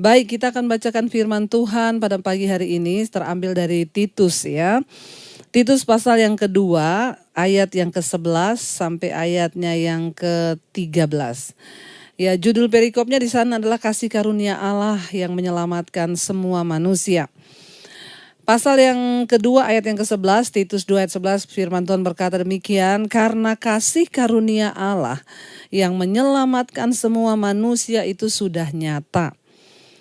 Baik, kita akan bacakan firman Tuhan pada pagi hari ini terambil dari Titus ya. Titus pasal yang kedua, ayat yang ke-11 sampai ayatnya yang ke-13. Ya, judul perikopnya di sana adalah kasih karunia Allah yang menyelamatkan semua manusia. Pasal yang kedua ayat yang ke-11, Titus 2 ayat 11, firman Tuhan berkata demikian, karena kasih karunia Allah yang menyelamatkan semua manusia itu sudah nyata.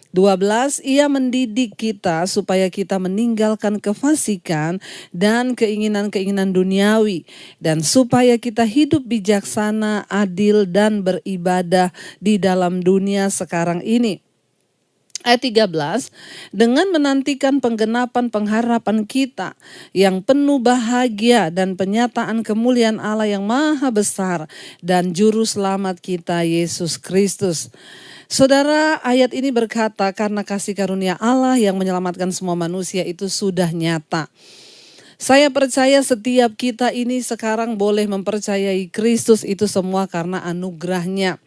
12, ia mendidik kita supaya kita meninggalkan kefasikan dan keinginan-keinginan duniawi. Dan supaya kita hidup bijaksana, adil, dan beribadah di dalam dunia sekarang ini. Ayat 13, dengan menantikan penggenapan pengharapan kita yang penuh bahagia dan penyataan kemuliaan Allah yang maha besar dan juru selamat kita Yesus Kristus. Saudara, ayat ini berkata karena kasih karunia Allah yang menyelamatkan semua manusia itu sudah nyata. Saya percaya setiap kita ini sekarang boleh mempercayai Kristus itu semua karena anugerahnya.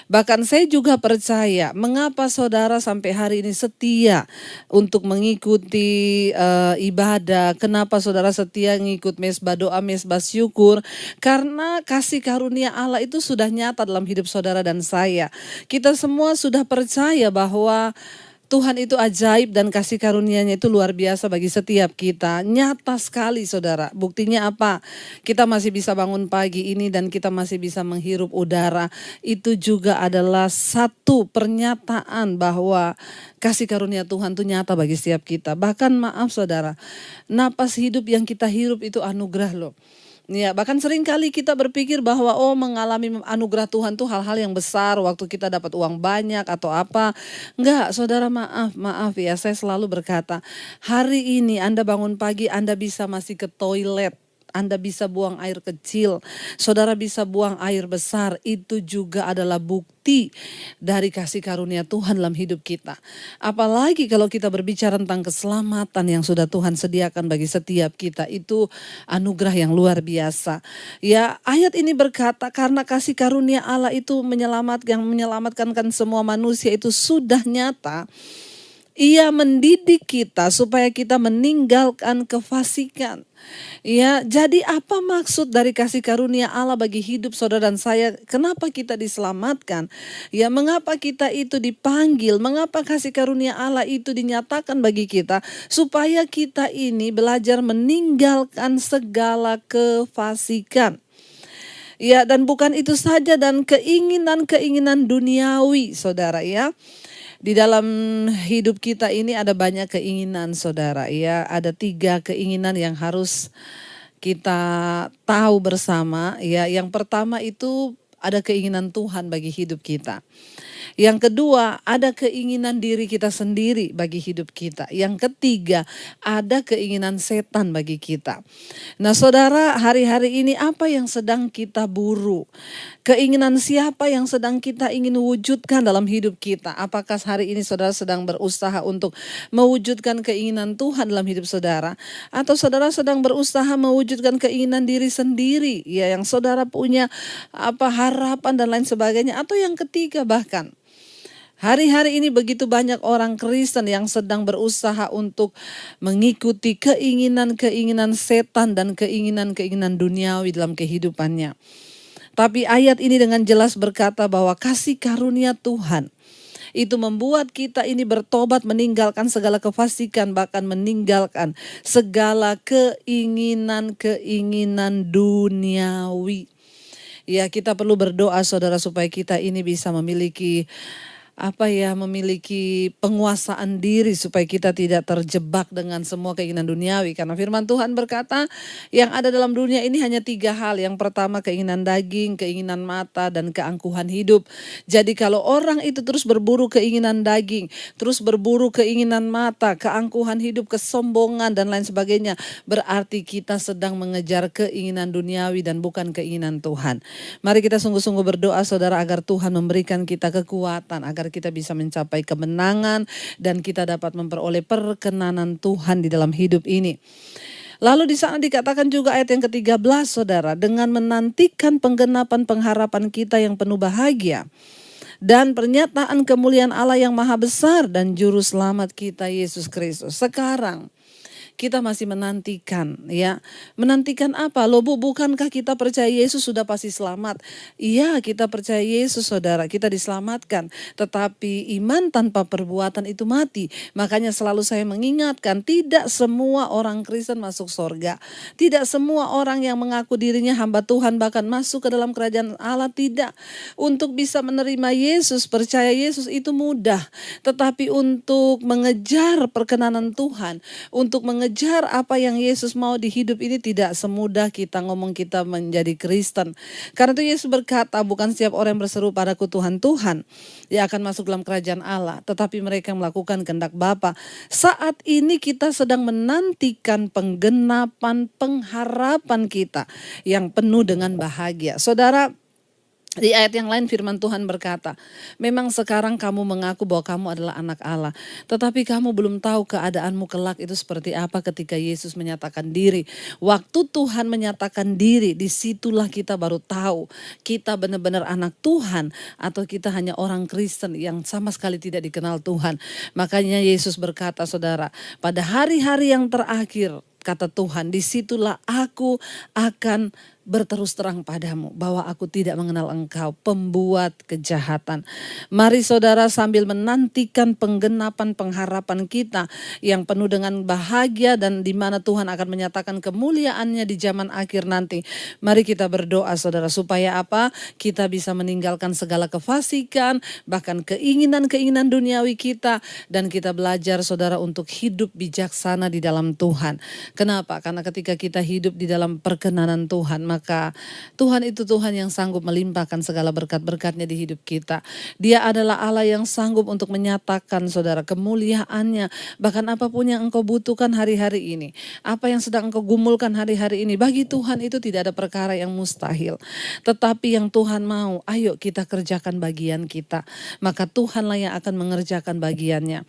Bahkan saya juga percaya mengapa saudara sampai hari ini setia untuk mengikuti ibadah. Kenapa saudara setia mengikut mesbah doa, mesbah syukur. Karena kasih karunia Allah itu sudah nyata dalam hidup saudara dan saya. Kita semua sudah percaya bahwa Tuhan itu ajaib dan kasih karunia-Nya itu luar biasa bagi setiap kita. Nyata sekali saudara. Buktinya apa? Kita masih bisa bangun pagi ini dan kita masih bisa menghirup udara. Itu juga adalah satu pernyataan bahwa kasih karunia Tuhan itu nyata bagi setiap kita. Bahkan maaf saudara, napas hidup yang kita hirup itu anugerah loh. Ya, bahkan sering kali kita berpikir bahwa mengalami anugerah Tuhan tuh hal-hal yang besar waktu kita dapat uang banyak atau apa. Enggak, saudara maaf ya, saya selalu berkata, hari ini Anda bangun pagi, Anda bisa masih ke toilet. Anda bisa buang air kecil, saudara bisa buang air besar, itu juga adalah bukti dari kasih karunia Tuhan dalam hidup kita. Apalagi kalau kita berbicara tentang keselamatan yang sudah Tuhan sediakan bagi setiap kita, itu anugerah yang luar biasa. Ya, ayat ini berkata karena kasih karunia Allah itu menyelamatkan semua manusia itu sudah nyata. Ia mendidik kita supaya kita meninggalkan kefasikan. Ya, jadi apa maksud dari kasih karunia Allah bagi hidup saudara dan saya? Kenapa kita diselamatkan? Ya, mengapa kita itu dipanggil? Mengapa kasih karunia Allah itu dinyatakan bagi kita? Supaya kita ini belajar meninggalkan segala kefasikan. Ya, dan bukan itu saja, dan keinginan-keinginan duniawi, saudara ya. Di dalam hidup kita ini ada banyak keinginan saudara ya. Ada 3 keinginan yang harus kita tahu bersama ya. Yang pertama itu ada keinginan Tuhan bagi hidup kita. Yang kedua, ada keinginan diri kita sendiri bagi hidup kita. Yang ketiga, ada keinginan setan bagi kita. Nah saudara, hari-hari ini apa yang sedang kita buru? Keinginan siapa yang sedang kita ingin wujudkan dalam hidup kita? Apakah hari ini saudara sedang berusaha untuk mewujudkan keinginan Tuhan dalam hidup saudara? Atau saudara sedang berusaha mewujudkan keinginan diri sendiri? Ya, yang saudara punya harapan dan lain sebagainya. Atau yang ketiga bahkan, hari-hari ini begitu banyak orang Kristen yang sedang berusaha untuk mengikuti keinginan-keinginan setan dan keinginan-keinginan duniawi dalam kehidupannya. Tapi ayat ini dengan jelas berkata bahwa kasih karunia Tuhan itu membuat kita ini bertobat, meninggalkan segala kefasikan, bahkan meninggalkan segala keinginan-keinginan duniawi. Ya, kita perlu berdoa saudara supaya kita ini bisa memiliki memiliki penguasaan diri supaya kita tidak terjebak dengan semua keinginan duniawi. Karena firman Tuhan berkata yang ada dalam dunia ini hanya 3 hal. Yang pertama keinginan daging, keinginan mata, dan keangkuhan hidup. Jadi kalau orang itu terus berburu keinginan daging, terus berburu keinginan mata, keangkuhan hidup, kesombongan, dan lain sebagainya, berarti kita sedang mengejar keinginan duniawi dan bukan keinginan Tuhan. Mari kita sungguh-sungguh berdoa saudara agar Tuhan memberikan kita kekuatan, agar kita bisa mencapai kemenangan dan kita dapat memperoleh perkenanan Tuhan di dalam hidup ini. Lalu di sana dikatakan juga ayat yang ke-13 saudara, dengan menantikan penggenapan pengharapan kita yang penuh bahagia dan pernyataan kemuliaan Allah yang maha besar dan juru selamat kita Yesus Kristus. Sekarang kita masih menantikan, ya. Menantikan apa? Loh Bu, bukankah kita percaya Yesus sudah pasti selamat? Iya, kita percaya Yesus saudara, kita diselamatkan. Tetapi iman tanpa perbuatan itu mati. Makanya selalu saya mengingatkan, tidak semua orang Kristen masuk surga. Tidak semua orang yang mengaku dirinya hamba Tuhan bahkan masuk ke dalam kerajaan Allah, tidak. Untuk bisa menerima Yesus, percaya Yesus itu mudah. Tetapi untuk mengejar perkenanan Tuhan, untuk mengejar apa yang Yesus mau di hidup ini tidak semudah kita ngomong kita menjadi Kristen. Karena itu Yesus berkata, bukan setiap orang yang berseru padaku Tuhan, Tuhan, yang akan masuk dalam kerajaan Allah, tetapi mereka yang melakukan kehendak Bapa. Saat ini kita sedang menantikan penggenapan pengharapan kita yang penuh dengan bahagia. Saudara, di ayat yang lain firman Tuhan berkata, memang sekarang kamu mengaku bahwa kamu adalah anak Allah, tetapi kamu belum tahu keadaanmu kelak itu seperti apa ketika Yesus menyatakan diri. Waktu Tuhan menyatakan diri, disitulah kita baru tahu kita benar-benar anak Tuhan atau kita hanya orang Kristen yang sama sekali tidak dikenal Tuhan. Makanya Yesus berkata, saudara, pada hari-hari yang terakhir, kata Tuhan, disitulah aku akan berterus terang padamu bahwa aku tidak mengenal engkau, pembuat kejahatan. Mari saudara, sambil menantikan penggenapan pengharapan kita yang penuh dengan bahagia dan di mana Tuhan akan menyatakan kemuliaannya di zaman akhir nanti. Mari kita berdoa saudara, supaya apa? Kita bisa meninggalkan segala kefasikan, bahkan keinginan-keinginan duniawi kita, dan kita belajar saudara untuk hidup bijaksana di dalam Tuhan. Kenapa? Karena ketika kita hidup di dalam perkenanan Tuhan, maka Tuhan itu Tuhan yang sanggup melimpahkan segala berkat-berkatnya di hidup kita. Dia adalah Allah yang sanggup untuk menyatakan saudara kemuliaannya. Bahkan apapun yang engkau butuhkan hari-hari ini, apa yang sedang engkau gumulkan hari-hari ini, bagi Tuhan itu tidak ada perkara yang mustahil. Tetapi yang Tuhan mau, ayo kita kerjakan bagian kita. Maka Tuhanlah yang akan mengerjakan bagiannya.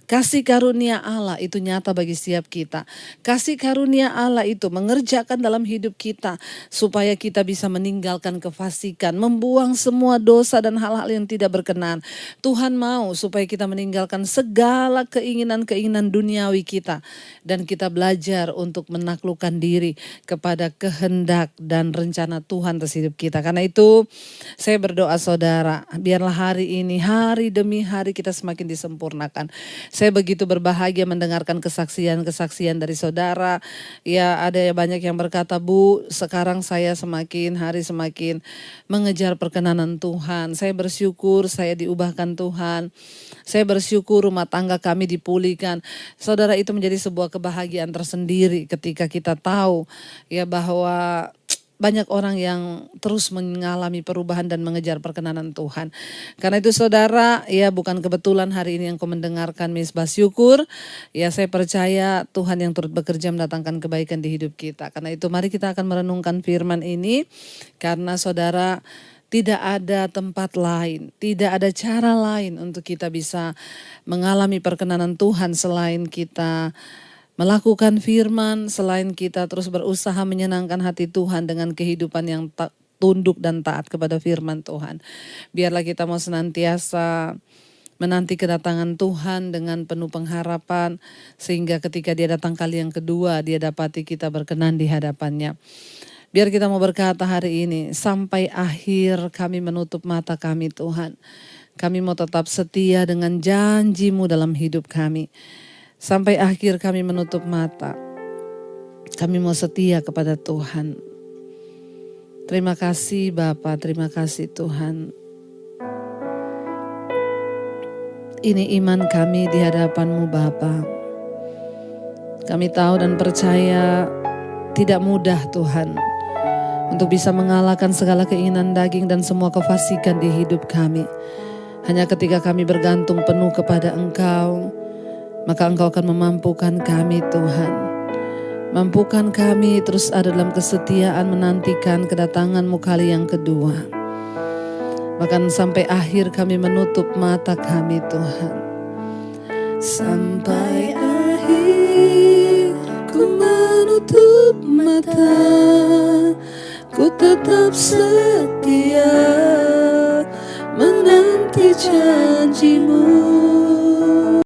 Kasih karunia Allah itu nyata bagi setiap kita. Kasih karunia Allah itu mengerjakan dalam hidup kita supaya kita bisa meninggalkan kefasikan, membuang semua dosa dan hal-hal yang tidak berkenan. Tuhan mau supaya kita meninggalkan segala keinginan-keinginan duniawi kita dan kita belajar untuk menaklukkan diri kepada kehendak dan rencana Tuhan atas hidup kita. Karena itu saya berdoa saudara, biarlah hari ini, hari demi hari kita semakin disempurnakan. Saya begitu berbahagia mendengarkan kesaksian-kesaksian dari saudara. Ya, ada banyak yang berkata, Bu, sekarang saya semakin hari semakin mengejar perkenanan Tuhan. Saya bersyukur saya diubahkan Tuhan. Saya bersyukur rumah tangga kami dipulihkan. Saudara, itu menjadi sebuah kebahagiaan tersendiri ketika kita tahu ya bahwa banyak orang yang terus mengalami perubahan dan mengejar perkenanan Tuhan. Karena itu saudara, ya bukan kebetulan hari ini yang kau mendengarkan Misbah Syukur. Ya saya percaya Tuhan yang turut bekerja mendatangkan kebaikan di hidup kita. Karena itu mari kita akan merenungkan firman ini. Karena saudara, tidak ada tempat lain, tidak ada cara lain untuk kita bisa mengalami perkenanan Tuhan selain kita melakukan firman, selain kita terus berusaha menyenangkan hati Tuhan dengan kehidupan yang tunduk dan taat kepada firman Tuhan. Biarlah kita mau senantiasa menanti kedatangan Tuhan dengan penuh pengharapan, sehingga ketika dia datang kali yang kedua, dia dapati kita berkenan di hadapannya. Biar kita mau berkata hari ini, sampai akhir kami menutup mata kami Tuhan. Kami mau tetap setia dengan janji-Mu dalam hidup kami. Sampai akhir kami menutup mata. Kami mau setia kepada Tuhan. Terima kasih Bapa, terima kasih Tuhan. Ini iman kami di hadapan-Mu Bapa. Kami tahu dan percaya tidak mudah Tuhan untuk bisa mengalahkan segala keinginan daging dan semua kefasikan di hidup kami. Hanya ketika kami bergantung penuh kepada Engkau, maka Engkau akan memampukan kami Tuhan. Mampukan kami terus ada dalam kesetiaan menantikan kedatangan-Mu kali yang kedua. Bahkan sampai akhir kami menutup mata kami Tuhan. Sampai akhir ku menutup mata, ku tetap setia menanti janji-Mu.